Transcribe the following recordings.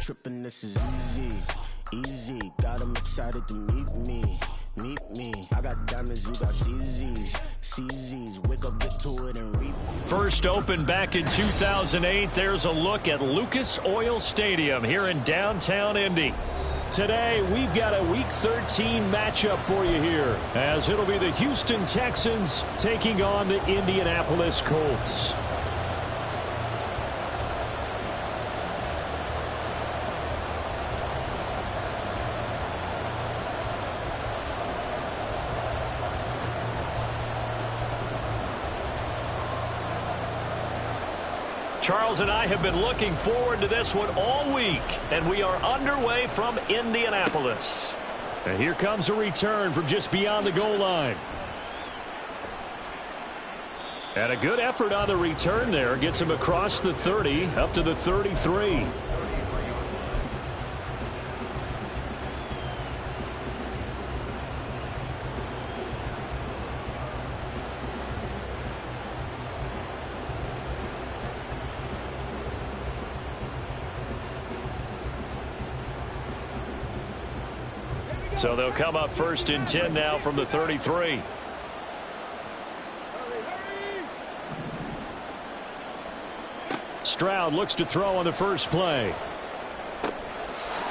tripping, this is easy, easy. Got them excited to meet me. I got diamonds, you got CZs. Wake up, get to it, and reap. First opened back in 2008. There's a look at Lucas Oil Stadium here in downtown Indy. Today, we've got a Week 13 matchup for you here, as it'll be the Houston Texans taking on the Indianapolis Colts. Charles and I have been looking forward to this one all week, and we are underway from Indianapolis. And here comes a return from just beyond the goal line. And a good effort on the return there. Gets him across the 30, up to the 33. So they'll come up first and 10 now from the 33. Stroud looks to throw on the first play.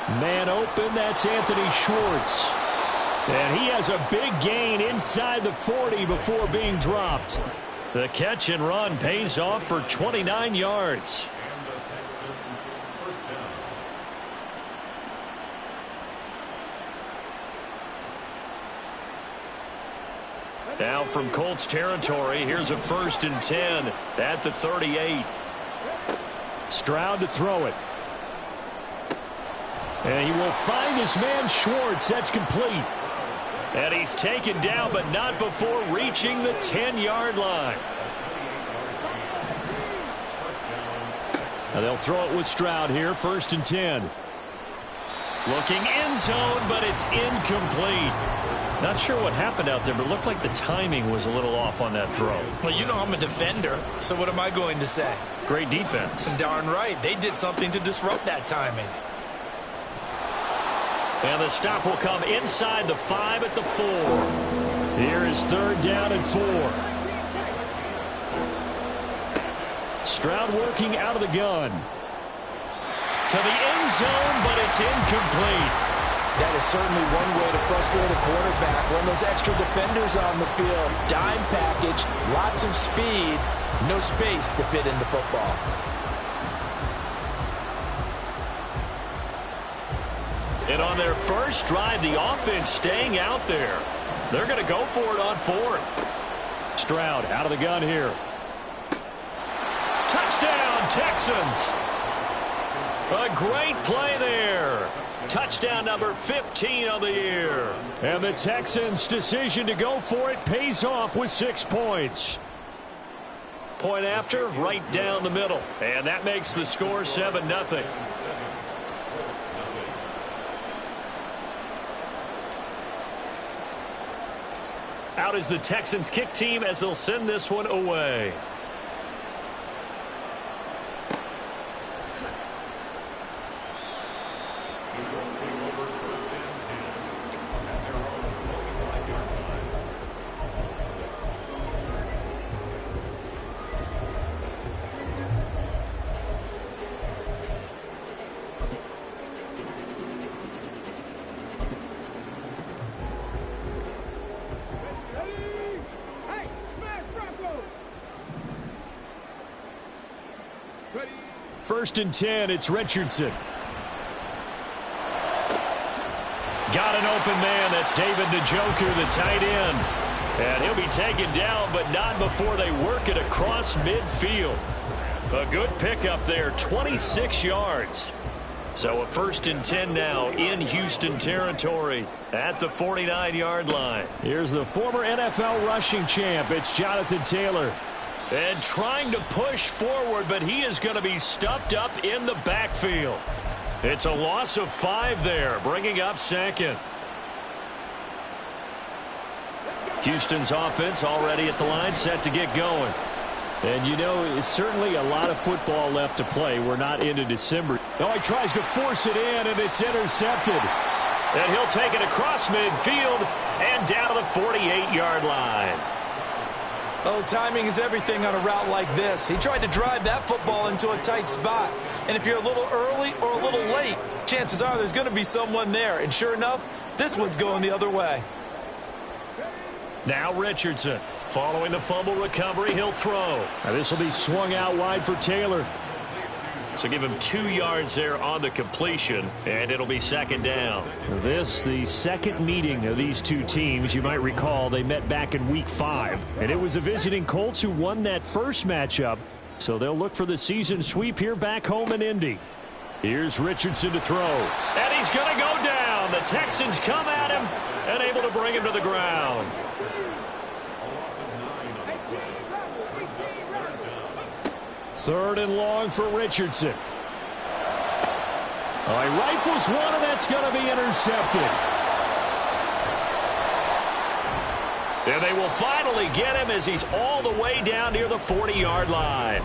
Man open, that's Anthony Schwartz. And he has a big gain inside the 40 before being dropped. The catch and run pays off for 29 yards. Now from Colts territory, here's a first and 10 at the 38. Stroud to throw it. And he will find his man Schwartz. That's complete. And he's taken down, but not before reaching the 10-yard line. Now they'll throw it with Stroud here, first and 10. Looking end zone, but it's incomplete. Not sure what happened out there, but it looked like the timing was a little off on that throw. Well, you know I'm a defender, so what am I going to say? Great defense. Darn right. They did something to disrupt that timing. And the stop will come inside the 5 at the 4. Here is third down and 4. Stroud working out of the gun. To the end zone, but it's incomplete. That is certainly one way to frustrate a quarterback. When those extra defenders on the field, dime package, lots of speed, no space to fit into football. And on their first drive, the offense staying out there. They're going to go for it on fourth. Stroud out of the gun here. Touchdown, Texans. A great play there. Touchdown number 15 of the year. And the Texans' decision to go for it pays off with 6 points. Point after, right down the middle. And that makes the score 7-0. Out is the Texans kick team as they'll send this one away. First and 10, it's Richardson. Got an open man. That's David Njoku, the tight end. And he'll be taken down, but not before they work it across midfield. A good pickup there, 26 yards. So a first and 10 now in Houston territory at the 49-yard line. Here's the former NFL rushing champ. It's Jonathan Taylor. And trying to push forward, but he is going to be stuffed up in the backfield. It's a loss of 5 there, bringing up second. Houston's offense already at the line, set to get going. And, you know, it's certainly a lot of football left to play. We're not into December. Oh, he tries to force it in, and it's intercepted. And he'll take it across midfield and down to the 48-yard line. Oh, timing is everything on a route like this. He tried to drive that football into a tight spot. And if you're a little early or a little late, chances are there's going to be someone there. And sure enough, this one's going the other way. Now Richardson. Following the fumble recovery, he'll throw. Now this will be swung out wide for Taylor. So give him 2 yards there on the completion, and it'll be second down. This, the second meeting of these two teams. You might recall they met back in Week 5, and it was the visiting Colts who won that first matchup. So they'll look for the season sweep here back home in Indy. Here's Richardson to throw. And he's going to go down. The Texans come at him and able to bring him to the ground. Third and long for Richardson. Oh, he rifles one, and that's going to be intercepted. And they will finally get him as he's all the way down near the 40-yard line.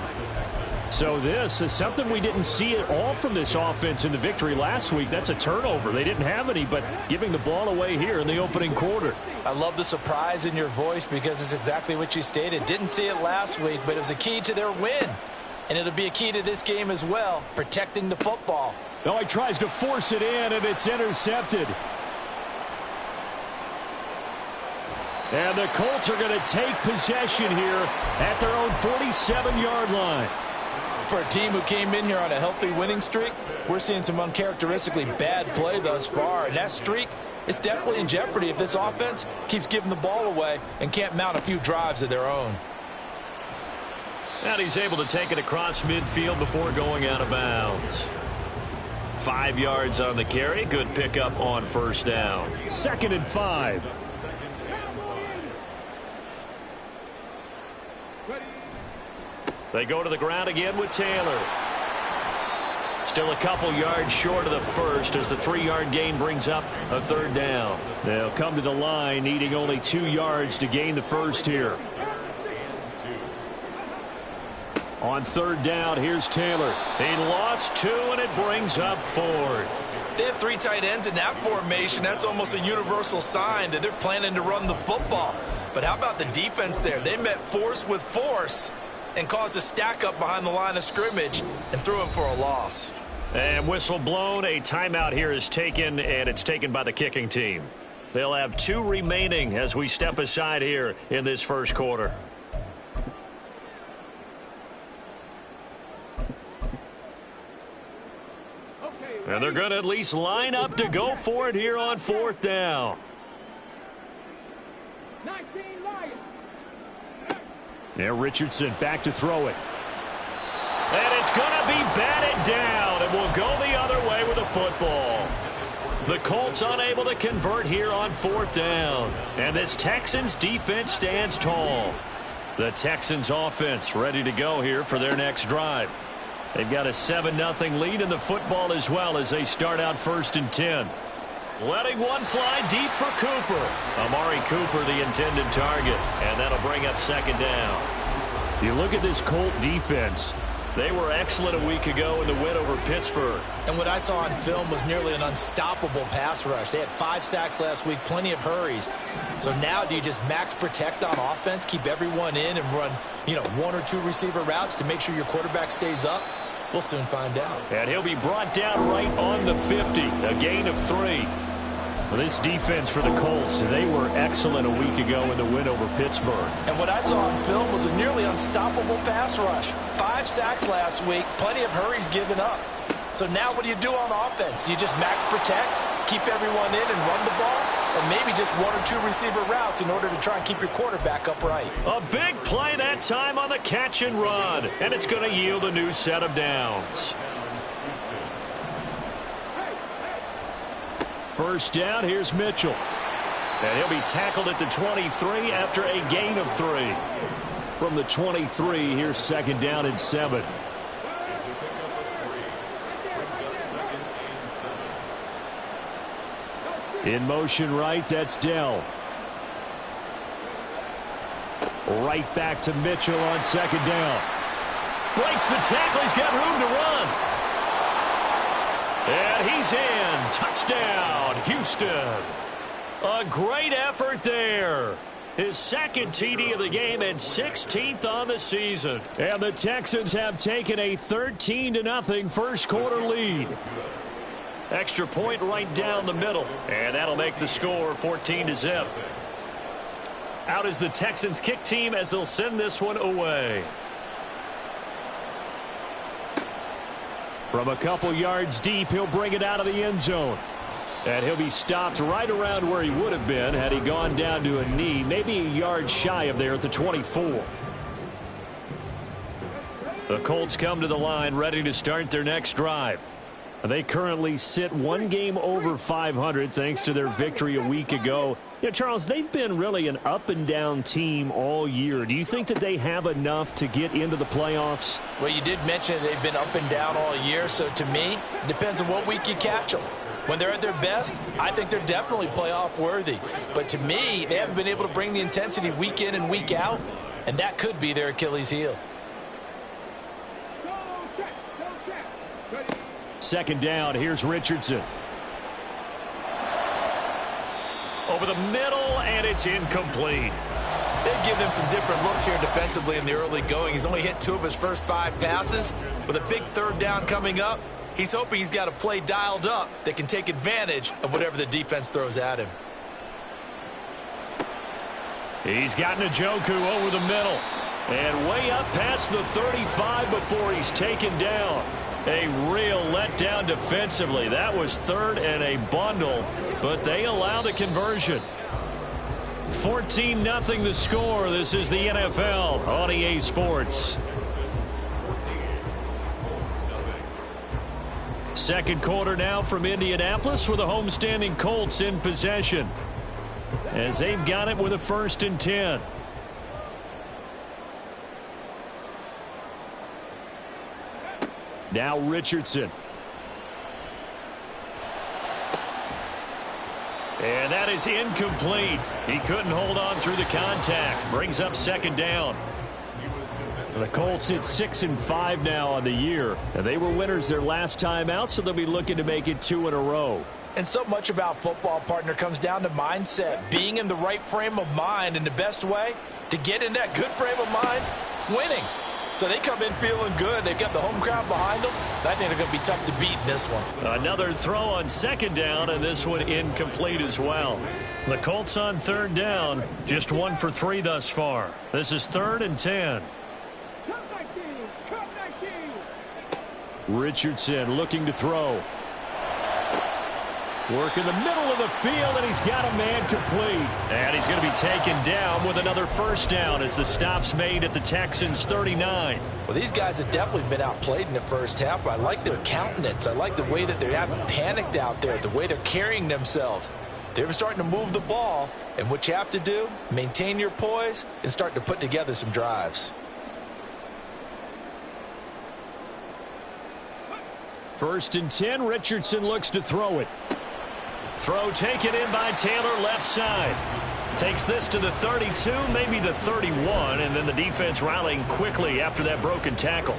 So this is something we didn't see at all from this offense in the victory last week. That's a turnover. They didn't have any, but giving the ball away here in the opening quarter. I love the surprise in your voice because it's exactly what you stated. Didn't see it last week, but it was a key to their win. And it'll be a key to this game as well, protecting the football. Oh, he tries to force it in, and it's intercepted. And the Colts are going to take possession here at their own 47-yard line. For a team who came in here on a healthy winning streak, we're seeing some uncharacteristically bad play thus far. And that streak is definitely in jeopardy if this offense keeps giving the ball away and can't mount a few drives of their own. And he's able to take it across midfield before going out of bounds. 5 yards on the carry. Good pickup on first down. 2nd and 5. They go to the ground again with Taylor. Still a couple yards short of the first as the 3-yard gain brings up a third down. They'll come to the line needing only 2 yards to gain the first here. On third down, here's Taylor. He lost 2, and it brings up 4th. They have 3 tight ends in that formation. That's almost a universal sign that they're planning to run the football. But how about the defense there? They met force with force and caused a stack up behind the line of scrimmage and threw him for a loss. And whistle blown. A timeout here is taken, and it's taken by the kicking team. They'll have 2 remaining as we step aside here in this first quarter. And they're going to at least line up to go for it here on 4th down. Now Richardson back to throw it. And it's going to be batted down, and will go the other way with the football. The Colts unable to convert here on 4th down. And this Texans defense stands tall. The Texans offense ready to go here for their next drive. They've got a 7-0 lead in the football as well as they start out 1st and 10. Letting one fly deep for Cooper. Amari Cooper, the intended target, and that'll bring up 2nd down. You look at this Colt defense. They were excellent a week ago in the win over Pittsburgh. And what I saw on film was nearly an unstoppable pass rush. They had 5 sacks last week, plenty of hurries. So now do you just max protect on offense, keep everyone in, and run, 1 or 2 receiver routes to make sure your quarterback stays up? We'll soon find out. And he'll be brought down right on the 50, a gain of 3. Well, this defense for the Colts, they were excellent a week ago in the win over Pittsburgh. And what I saw on film was a nearly unstoppable pass rush. 5 sacks last week, plenty of hurries given up. So now what do you do on offense? You just max protect, keep everyone in and run the ball, or maybe just 1 or 2 receiver routes in order to try and keep your quarterback upright. A big play that time on the catch and run, and it's going to yield a new set of downs. First down, here's Mitchell. And he'll be tackled at the 23 after a gain of 3. From the 23, here's 2nd down and 7. In motion right, that's Dell. Right back to Mitchell on second down. Breaks the tackle. He's got room to run. And he's in. Touchdown, Houston. A great effort there. His second TD of the game and 16th on the season. And the Texans have taken a 13-0 first quarter lead. Extra point right down the middle. And that'll make the score 14-0. Out is the Texans kick team as they'll send this one away. From a couple yards deep, he'll bring it out of the end zone. And he'll be stopped right around where he would have been had he gone down to a knee, maybe a yard shy of there at the 24. The Colts come to the line ready to start their next drive. They currently sit one game over 500 thanks to their victory a week ago. Yeah, Charles, they've been really an up-and-down team all year. Do you think that they have enough to get into the playoffs? Well, you did mention they've been up and down all year, so to me, it depends on what week you catch them. When they're at their best, I think they're definitely playoff worthy. But to me, they haven't been able to bring the intensity week in and week out, and that could be their Achilles heel. Second down, here's Richardson. Over the middle, and it's incomplete. They've given him some different looks here defensively in the early going. He's only hit 2 of his first 5 passes. With a big third down coming up, he's hoping he's got a play dialed up that can take advantage of whatever the defense throws at him. He's got Njoku over the middle. And way up past the 35 before he's taken down. A real letdown defensively. That was third and a bundle, but they allow the conversion. 14-0 the score. This is the NFL on EA Sports. Second quarter now from Indianapolis with the homestanding Colts in possession, as they've got it with a 1st and 10. Now Richardson. And that is incomplete. He couldn't hold on through the contact. Brings up second down. The Colts hit 6-5 now on the year. And they were winners their last time out, so they'll be looking to make it 2 in a row. And so much about football, partner, comes down to mindset. Being in the right frame of mind, and the best way to get in that good frame of mind, winning. So they come in feeling good. They've got the home crowd behind them. I think they're going to be tough to beat in this one. Another throw on second down, and this one incomplete as well. The Colts on third down, just 1 for 3 thus far. This is 3rd and 10. Richardson looking to throw. Work in the middle of the field, and he's got a man complete. And he's going to be taken down with another first down as the stop's made at the Texans' 39. Well, these guys have definitely been outplayed in the first half. I like their countenance. I like the way that they haven't panicked out there, the way they're carrying themselves. They're starting to move the ball, and what you have to do, maintain your poise and start to put together some drives. 1st and 10, Richardson looks to throw it. Throw taken in by Taylor, left side. Takes this to the 32, maybe the 31, and then the defense rallying quickly after that broken tackle.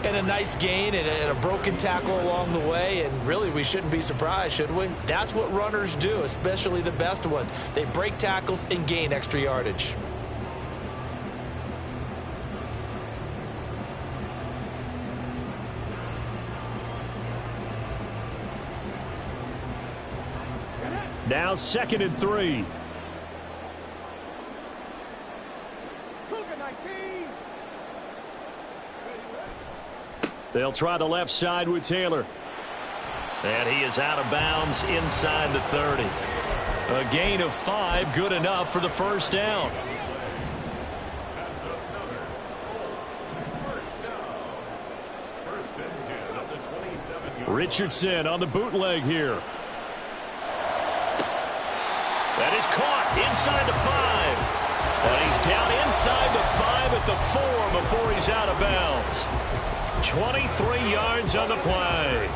And a nice gain and a broken tackle along the way, and really we shouldn't be surprised, should we? That's what runners do, especially the best ones. They break tackles and gain extra yardage. Now 2nd and 3. They'll try the left side with Taylor. And he is out of bounds inside the 30. A gain of 5, good enough for the first down. Richardson on the bootleg here. That is caught inside the 5. And he's down inside the 5 at the 4 before he's out of bounds. 23 yards on the play.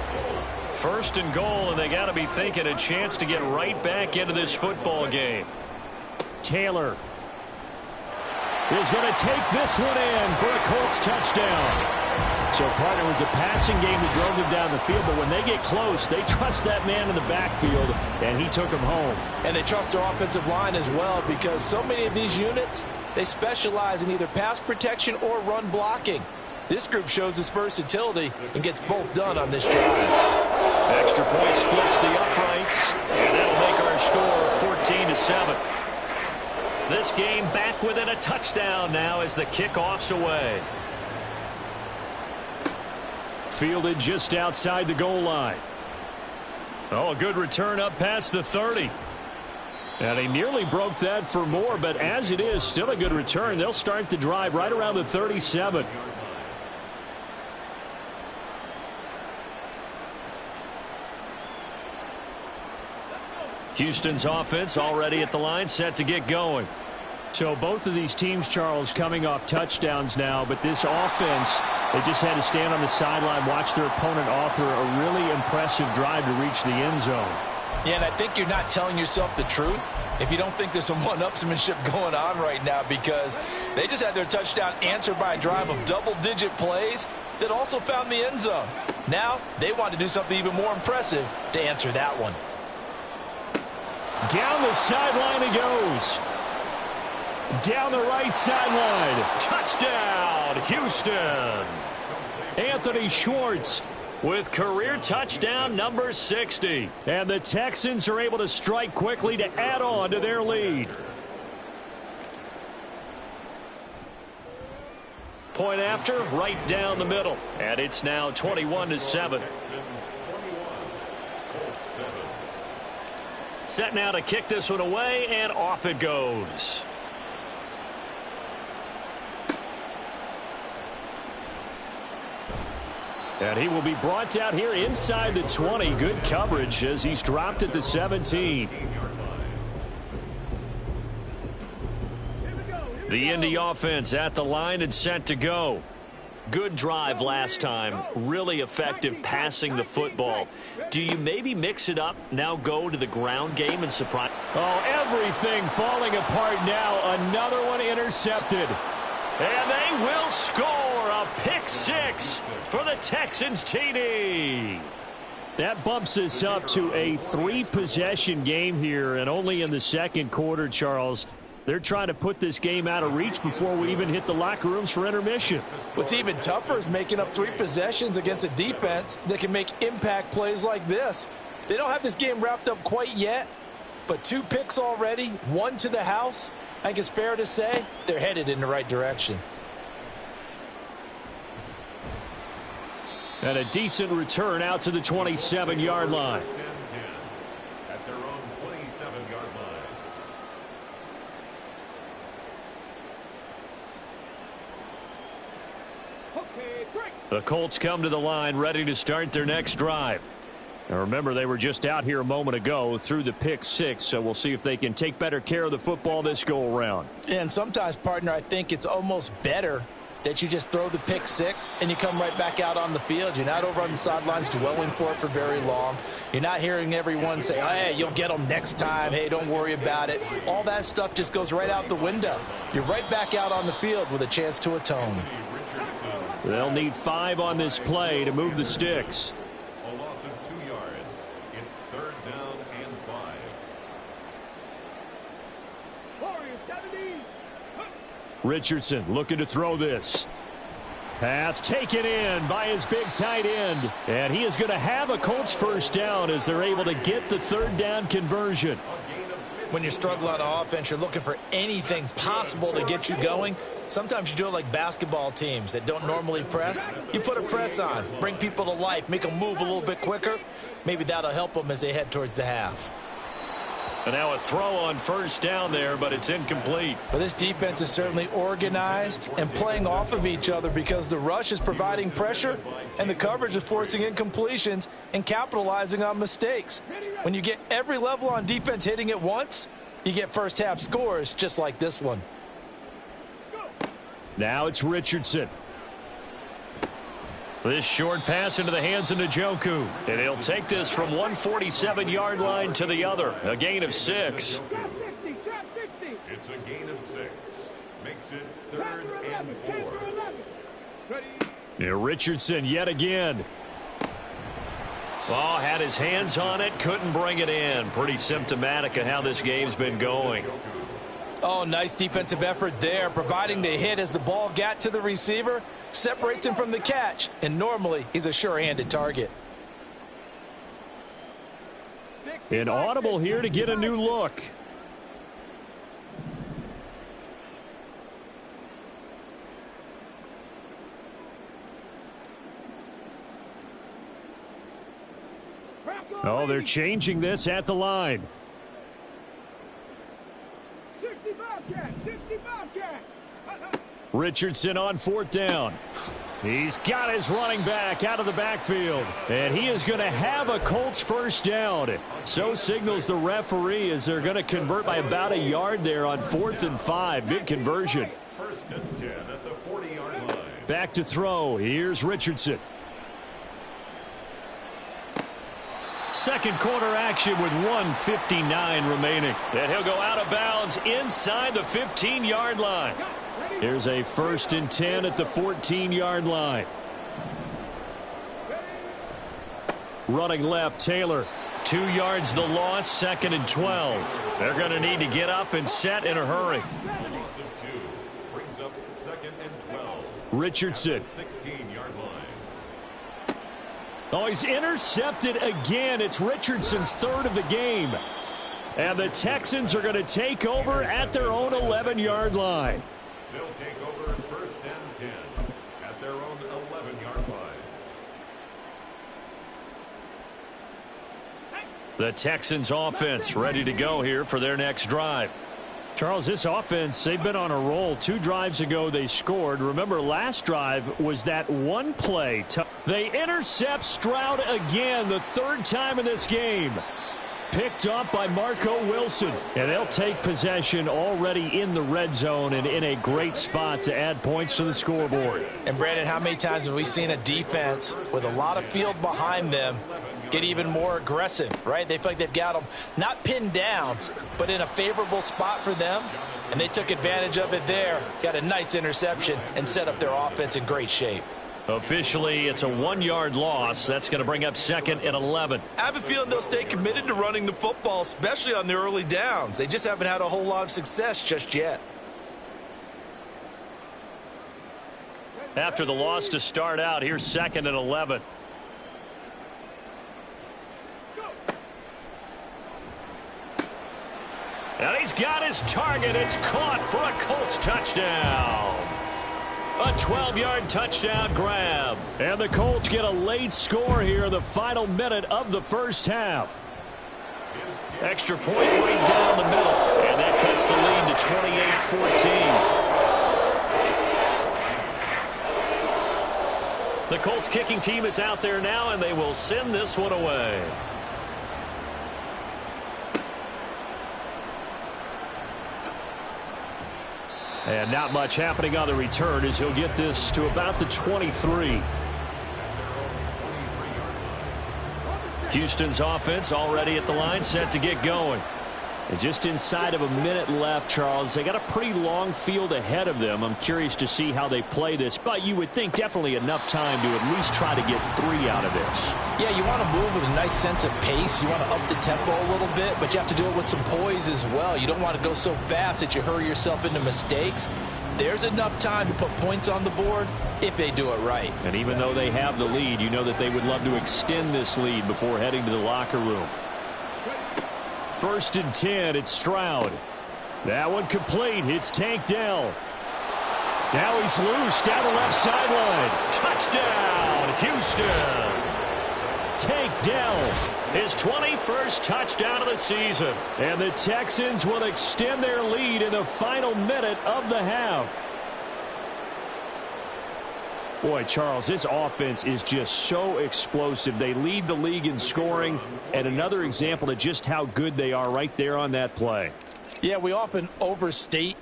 1st and goal, and they got to be thinking a chance to get right back into this football game. Taylor. is going to take this one in for a Colts touchdown. So, partner, it was a passing game that drove them down the field, but when they get close, they trust that man in the backfield, and he took them home. And they trust their offensive line as well, because so many of these units, they specialize in either pass protection or run blocking. This group shows its versatility and gets both done on this drive. Extra point splits the uprights, and that'll make our score 14-7. This game back within a touchdown now as the kickoff's away. Fielded just outside the goal line. Oh, a good return up past the 30. And he nearly broke that for more, but as it is, still a good return. They'll start the drive right around the 37. Houston's offense already at the line, set to get going. So both of these teams, Charles, coming off touchdowns now, but this offense, they just had to stand on the sideline, watch their opponent author a really impressive drive to reach the end zone. Yeah, and I think you're not telling yourself the truth if you don't think there's some one-upsmanship going on right now, because they just had their touchdown answered by a drive of double-digit plays that also found the end zone. Now they want to do something even more impressive to answer that one. Down the sideline he goes. Down the right sideline. Touchdown, Houston. Anthony Schwartz with career touchdown number 60. And the Texans are able to strike quickly to add on to their lead. Point after, right down the middle. And it's now 21-7. Set now to kick this one away, and off it goes. And he will be brought down here inside the 20. Good coverage as he's dropped at the 17. The Indy offense at the line and set to go. Good drive last time. Really effective passing the football. Do you maybe mix it up, now go to the ground game and surprise? Oh, everything falling apart now. Another one intercepted. And they will score a pick six for the Texans TD. That bumps us up to a 3-possession game here, and only in the second quarter, Charles. They're trying to put this game out of reach before we even hit the locker rooms for intermission. What's even tougher is making up 3 possessions against a defense that can make impact plays like this. They don't have this game wrapped up quite yet, but 2 picks already, 1 to the house. I think it's fair to say they're headed in the right direction. And a decent return out to the 27-yard line. At their own 27-yard line. The Colts come to the line ready to start their next drive. Now remember, they were just out here a moment ago through the pick 6, so we'll see if they can take better care of the football this go-around. And sometimes, partner, I think it's almost better that you just throw the pick 6 and you come right back out on the field. You're not over on the sidelines dwelling for it for very long. You're not hearing everyone say, hey, you'll get them next time. Hey, don't worry about it. All that stuff just goes right out the window. You're right back out on the field with a chance to atone. They'll need 5 on this play to move the sticks. A loss of 2 yards. It's 3rd down and 5. Richardson looking to throw this. Pass taken in by his big tight end. And he is going to have a Colts first down as they're able to get the 3rd down conversion. When you struggle on offense, you're looking for anything possible to get you going. Sometimes you do it like basketball teams that don't normally press. You put a press on, bring people to life, make them move a little bit quicker. Maybe that'll help them as they head towards the half. And now a throw on first down there, but it's incomplete. Well, this defense is certainly organized and playing off of each other because the rush is providing pressure and the coverage is forcing incompletions and capitalizing on mistakes. When you get every level on defense hitting at once, you get first half scores just like this one. Now it's Richardson. This short pass into the hands of Njoku. And he'll take this from 147-yard line to the other. A gain of 6. It's a gain of 6. makes it 3rd and 4. Yeah, Richardson yet again. Oh, had his hands on it, couldn't bring it in. Pretty symptomatic of how this game's been going. Oh, nice defensive effort there, providing the hit as the ball got to the receiver, separates him from the catch, and normally he's a sure-handed target. An audible here to get a new look. Oh, they're changing this at the line. 65 cat. Richardson on 4th down. He's got his running back out of the backfield. And he is going to have a Colts first down. So signals the referee as they're going to convert by about a yard there on 4th and 5. Big conversion. 1st and 10 at the 40-yard line. Back to throw. Here's Richardson. Second quarter action with 1:59 remaining. And he'll go out of bounds inside the 15-yard line. Here's a 1st and 10 at the 14-yard line. Running left, Taylor. 2 yards the loss, 2nd and 12. They're going to need to get up and set in a hurry. Loss of 2 brings up 2nd and 12. Richardson. 16-yard line. Oh, he's intercepted again. It's Richardson's 3rd of the game. And the Texans are going to take over at their own 11-yard line. They'll take over 1st and 10 at their own 11-yard line. The Texans offense ready to go here for their next drive. Charles, this offense, they've been on a roll. 2 drives ago they scored. Remember, last drive was that one play. They intercept Stroud again, the 3rd time in this game. Picked up by Marco Wilson. And they'll take possession already in the red zone and in a great spot to add points to the scoreboard. And, Brandon, how many times have we seen a defense with a lot of field behind them get even more aggressive, right? They feel like they've got them not pinned down, but in a favorable spot for them, and they took advantage of it there, got a nice interception, and set up their offense in great shape. Officially, it's a 1-yard loss. That's going to bring up 2nd and 11. I have a feeling they'll stay committed to running the football, especially on their early downs. They just haven't had a whole lot of success just yet. After the loss to start out, here's 2nd and 11. And he's got his target. It's caught for a Colts touchdown. A 12-yard touchdown grab. And the Colts get a late score here in the final minute of the first half. Extra point right down the middle. And that cuts the lead to 28-14. The Colts kicking team is out there now, and they will send this one away. And not much happening on the return as he'll get this to about the 23. Houston's offense already at the line, set to get going. And just inside of a minute left, Charles, they got a pretty long field ahead of them. I'm curious to see how they play this, but you would think definitely enough time to at least try to get 3 out of this. Yeah, you want to move with a nice sense of pace. You want to up the tempo a little bit, but you have to do it with some poise as well. You don't want to go so fast that you hurry yourself into mistakes. There's enough time to put points on the board if they do it right. And even though they have the lead, you know that they would love to extend this lead before heading to the locker room. 1st and 10, it's Stroud. That one complete. It's Tank Dell. Now he's loose down the left sideline. Touchdown, Houston. Tank Dell, his 21st touchdown of the season. And the Texans will extend their lead in the final minute of the half. Boy, Charles, this offense is just so explosive. They lead the league in scoring, and another example of just how good they are right there on that play. Yeah, we often overstate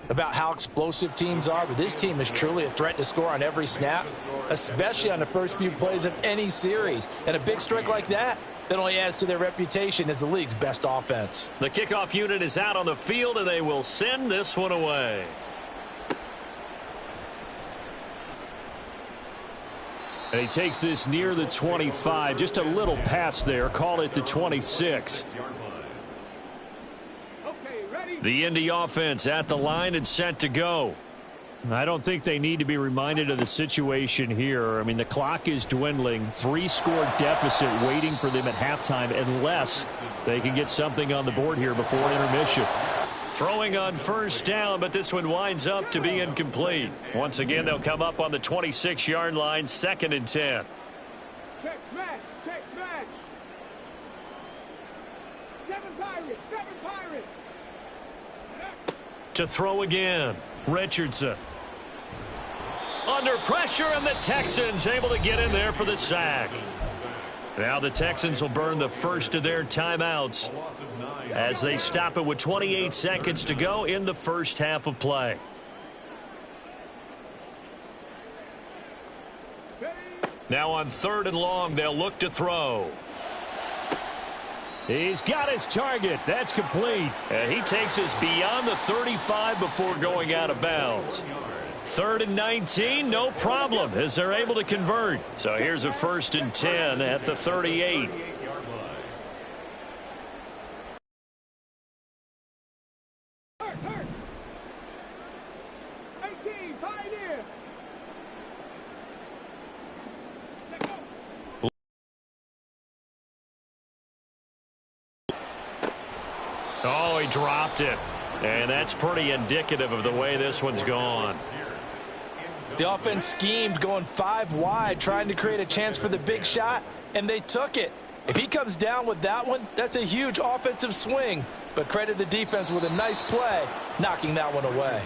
about how explosive teams are, but this team is truly a threat to score on every snap, especially on the first few plays of any series. And a big strike like that only adds to their reputation as the league's best offense. The kickoff unit is out on the field, and they will send this one away. And he takes this near the 25. Just a little pass there. Call it the 26. The Indy offense at the line and set to go. I don't think they need to be reminded of the situation here. I mean, the clock is dwindling. 3-score deficit waiting for them at halftime unless they can get something on the board here before intermission. Throwing on first down, but this one winds up to be incomplete. Once again, they'll come up on the 26-yard line, 2nd and 10. Check smash, check smash. 7 Pirates, 7 Pirates. To throw again, Richardson. Under pressure, and the Texans able to get in there for the sack. Now the Texans will burn the first of their timeouts as they stop it with 28 seconds to go in the first half of play. Now on 3rd and long, they'll look to throw. He's got his target. That's complete. And he takes us beyond the 35 before going out of bounds. 3rd and 19, no problem, as they're able to convert. So here's a 1st and 10 at the 38. Oh, he dropped it. And that's pretty indicative of the way this one's gone. The offense schemed going 5 wide, trying to create a chance for the big shot, and they took it. If he comes down with that one, that's a huge offensive swing. But credit the defense with a nice play, knocking that one away.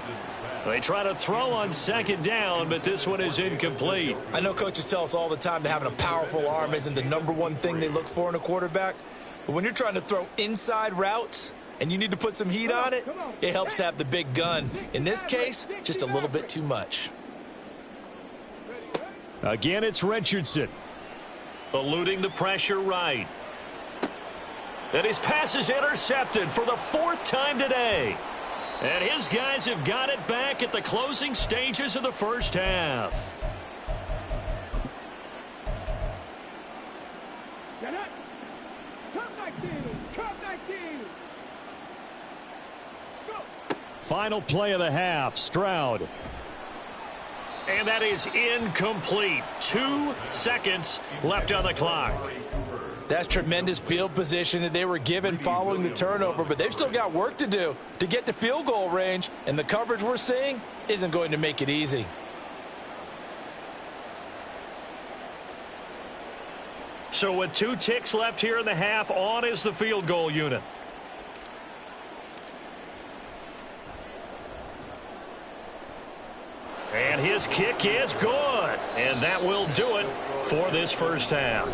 They try to throw on 2nd down, but this one is incomplete. I know coaches tell us all the time that having a powerful arm isn't the #1 thing they look for in a quarterback. But when you're trying to throw inside routes and you need to put some heat on it, it helps have the big gun. In this case, just a little bit too much. Again, it's Richardson. Eluding the pressure right. And his pass is intercepted for the 4th time today. And his guys have got it back at the closing stages of the first half. Final play of the half, Stroud. And that is incomplete. 2 seconds left on the clock. That's tremendous field position that they were given following the turnover, but they've still got work to do to get to field goal range, and the coverage we're seeing isn't going to make it easy. So with 2 ticks left here in the half, on is the field goal unit. And his kick is good. And that will do it for this first half.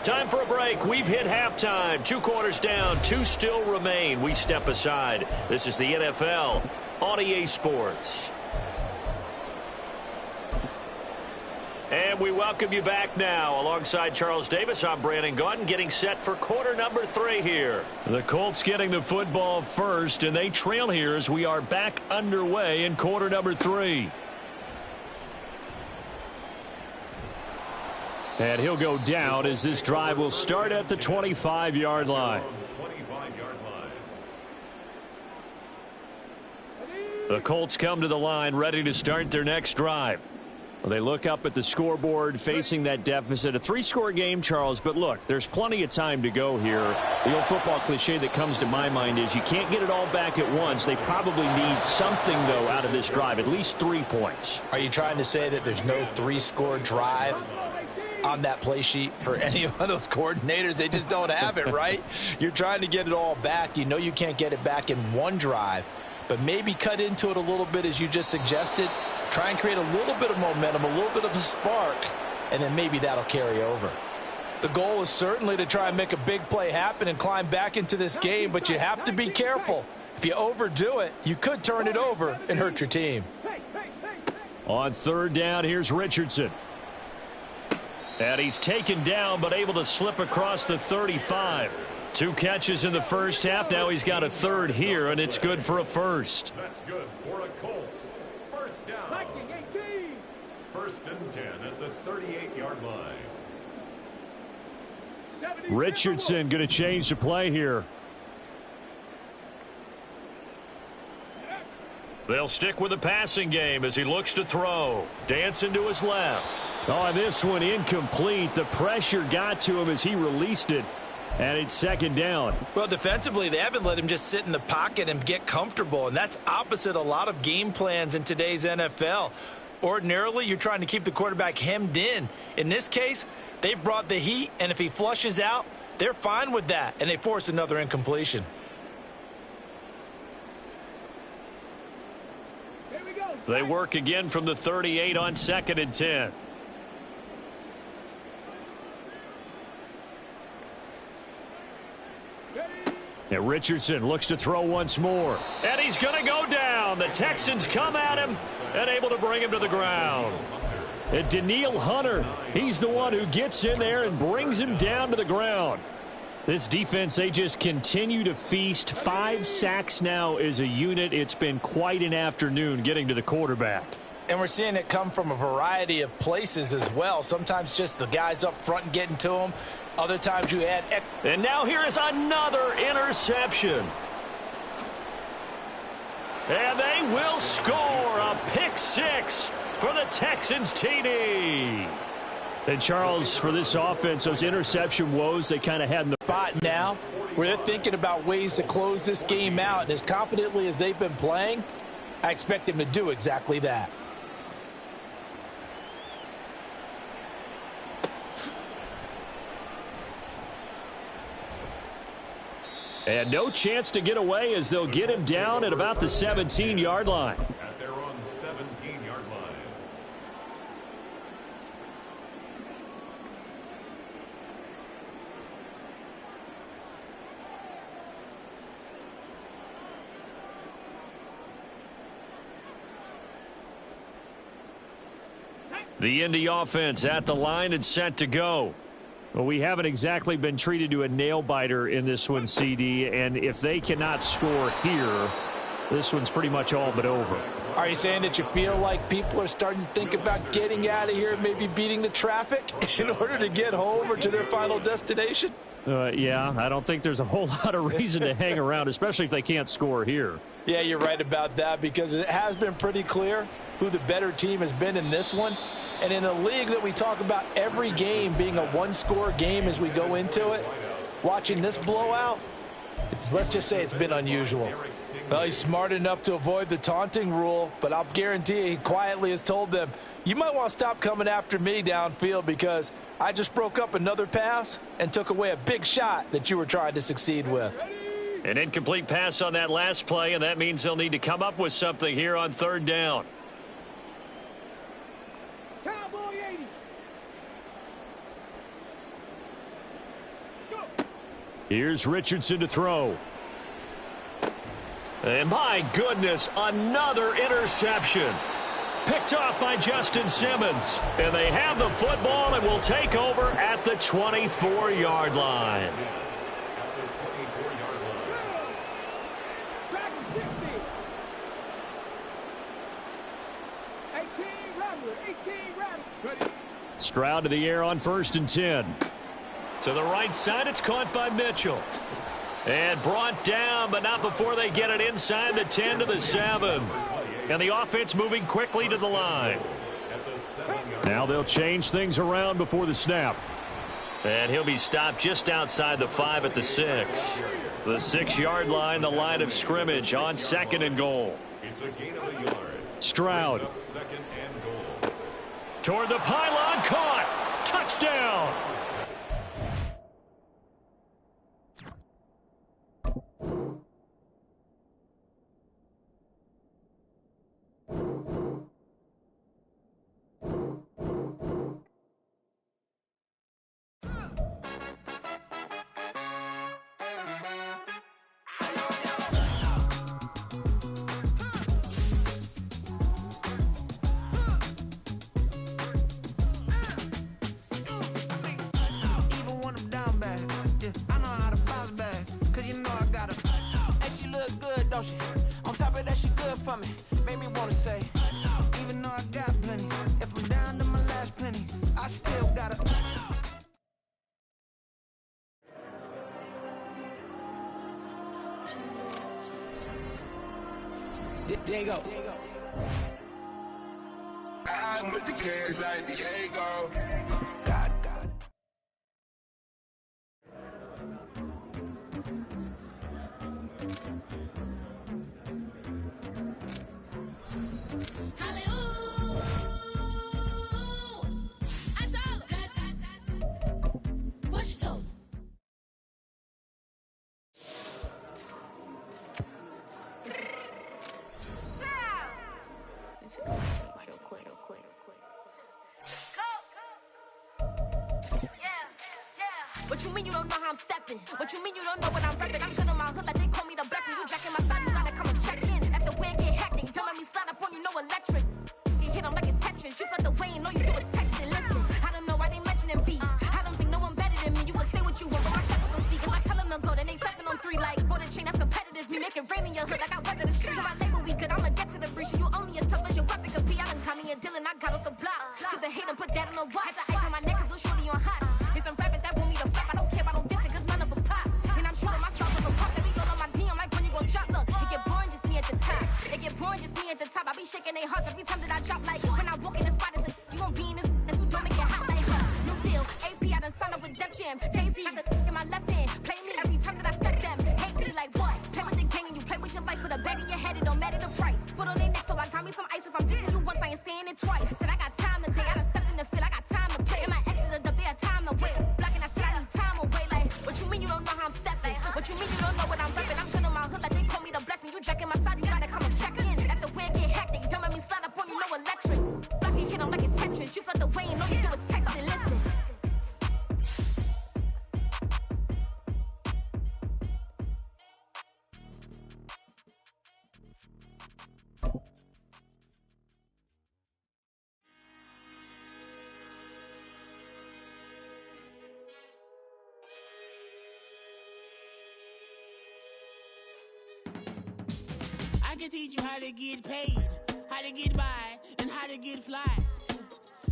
Time for a break. We've hit halftime. 2 quarters down. 2 still remain. We step aside. This is the NFL on EA Sports. And we welcome you back now. Alongside Charles Davis, I'm Brandon Gaudin, getting set for quarter number 3 here. The Colts getting the football first, and they trail here as we are back underway in quarter number 3. And he'll go down as this drive will start at the 25-yard line. The Colts come to the line ready to start their next drive. Well, they look up at the scoreboard facing that deficit. A 3-score game, Charles, but look, there's plenty of time to go here. The old football cliche that comes to my mind is you can't get it all back at once. They probably need something, though, out of this drive, at least 3 points. Are you trying to say that there's no 3-score drive on that play sheet for any of those coordinators? They just don't have it, right? You're trying to get it all back. You know you can't get it back in one drive, but maybe cut into it a little bit as you just suggested. Try and create a little bit of momentum, a little bit of a spark, and then maybe that'll carry over. The goal is certainly to try and make a big play happen and climb back into this game, but you have to be careful. If you overdo it, you could turn it over and hurt your team. On 3rd down, here's Richardson. And he's taken down, but able to slip across the 35. 2 catches in the first half. Now he's got a 3rd here, and it's good for a first. That's good for a Colts. First down. first and 10 at the 38-yard line. Richardson going to change the play here. They'll stick with the passing game as he looks to throw. Dancing to his left. Oh, this one incomplete. The pressure got to him as he released it. And it's second down. Well, defensively, they haven't let him just sit in the pocket and get comfortable. And that's opposite a lot of game plans in today's NFL. Ordinarily, you're trying to keep the quarterback hemmed in. In this case, they brought the heat, and if he flushes out, they're fine with that, and they force another incompletion. They work again from the 38 on second and 10. And Richardson looks to throw once more. And he's going to go down. The Texans come at him and able to bring him to the ground. And Daniil Hunter, he's the one who gets in there and brings him down to the ground. This defense, they just continue to feast. 5 sacks now as a unit. It's been quite an afternoon getting to the quarterback. And we're seeing it come from a variety of places as well. Sometimes just the guys up front and getting to them. Other times you add... And now here is another interception. And they will score a pick 6 for the Texans TD. And Charles, for this offense, those interception woes they kind of had in the spot now where they're thinking about ways to close this game out. And as confidently as they've been playing, I expect them to do exactly that. And no chance to get away as they'll get him down at about the 17-yard line. At their own 17-yard line. The Indy offense at the line and set to go. Well, we haven't exactly been treated to a nail-biter in this one, CD, and if they cannot score here, this one's pretty much all but over. Are you saying that you feel like people are starting to think about getting out of here, maybe beating the traffic in order to get home or to their final destination? Yeah, I don't think there's a whole lot of reason to hang around, especially if they can't score here. Yeah, you're right about that because it has been pretty clear who the better team has been in this one. And in a league that we talk about every game being a one-score game as we go into it, watching this blowout, let's just say it's been unusual. Well, he's smart enough to avoid the taunting rule, but I'll guarantee he quietly has told them, you might want to stop coming after me downfield because I just broke up another pass and took away a big shot that you were trying to succeed with. An incomplete pass on that last play, and that means they'll need to come up with something here on third down. Here's Richardson to throw. And my goodness, another interception. Picked off by Justin Simmons. And they have the football and will take over at the 24-yard line. Stroud to the air on first and 10. To the right side, it's caught by Mitchell. And brought down, but not before they get it inside the 10 to the 7. And the offense moving quickly to the line. Now they'll change things around before the snap. And he'll be stopped just outside the 5 at the 6. The 6-yard line, the line of scrimmage on second and goal. It's a gain of a yard. Stroud. Second and goal. Toward the pylon, caught. Touchdown. On top of that, she good for me. Made me wanna say, even though I got plenty, if I'm down I still gotta. There you go. I'm with the kids like Diego. God. What you mean you don't know how I'm stepping? What you mean you don't know what I'm repping? I'm good on my hood like they call me the blessing. You jacking my side, you gotta come and check in. That's the way it get hectic. Don't let me slide up on you, no electric. You hit them like it's Tetris. You felt the way and all you do is texting. Listen, I don't know why they mentioning beef. I don't think no one better than me. You can say what you want, but my steppers don't speak. If I tell them to go, then they 7 on 3 like border chain. That's competitive. Me make it rain in your hood like I weather the streets. So my label we good. I'ma get to the breach. You only as tough as your weapon could be. I done caught me a deal and I got off the block. Cause the hate and put that on the watch. Had the ice on my neck cause little shorty on hot. Here's some rappers that want me to flap. I don't care about no dissing cause none of them pop. And I'm shooting myself on the pop. They be all on my DM like when you gon' drop. Look, it get boring just me at the top. It get boring just me at the top. I be shaking their hearts every time that I drop. Like when I walk in the spot, it's a you gon' be in this and you don't make it hot like her. New deal, AP, I done signed up with Def Jam. Jay-Z, got the in my left hand. Play me every time that I step them. Hate me like what? Play with the gang and you play with your life. With a bag in your head, it don't matter the price. Foot on their neck, so I got me some ice. If I'm dissing you once, I ain't saying it twice. Said I got time today, I done stepped in the field, I got time to play. And my exes are up there, time to wait. Blocking, I said I need time away. Like, what you mean you don't know how I'm stepping? What you mean you don't know what I'm repping? I'm good on my hood like they call me the blessing. You jacking my side, you gotta come and check in. That's the way it get hectic. Don't let me slide up on you, no electric. Blocking, hit them like it's Tetris. You felt the way and all you do is text and listen. I can teach you how to get paid, how to get by, and how to get fly.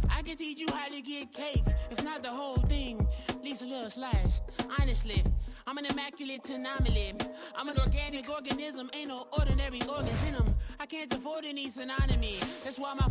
I can teach you how to get cake, if not the whole thing, at least a little slice. Honestly, I'm an immaculate anomaly. I'm an organic organism, ain't no ordinary organs in them. I can't afford any synonymy. That's why my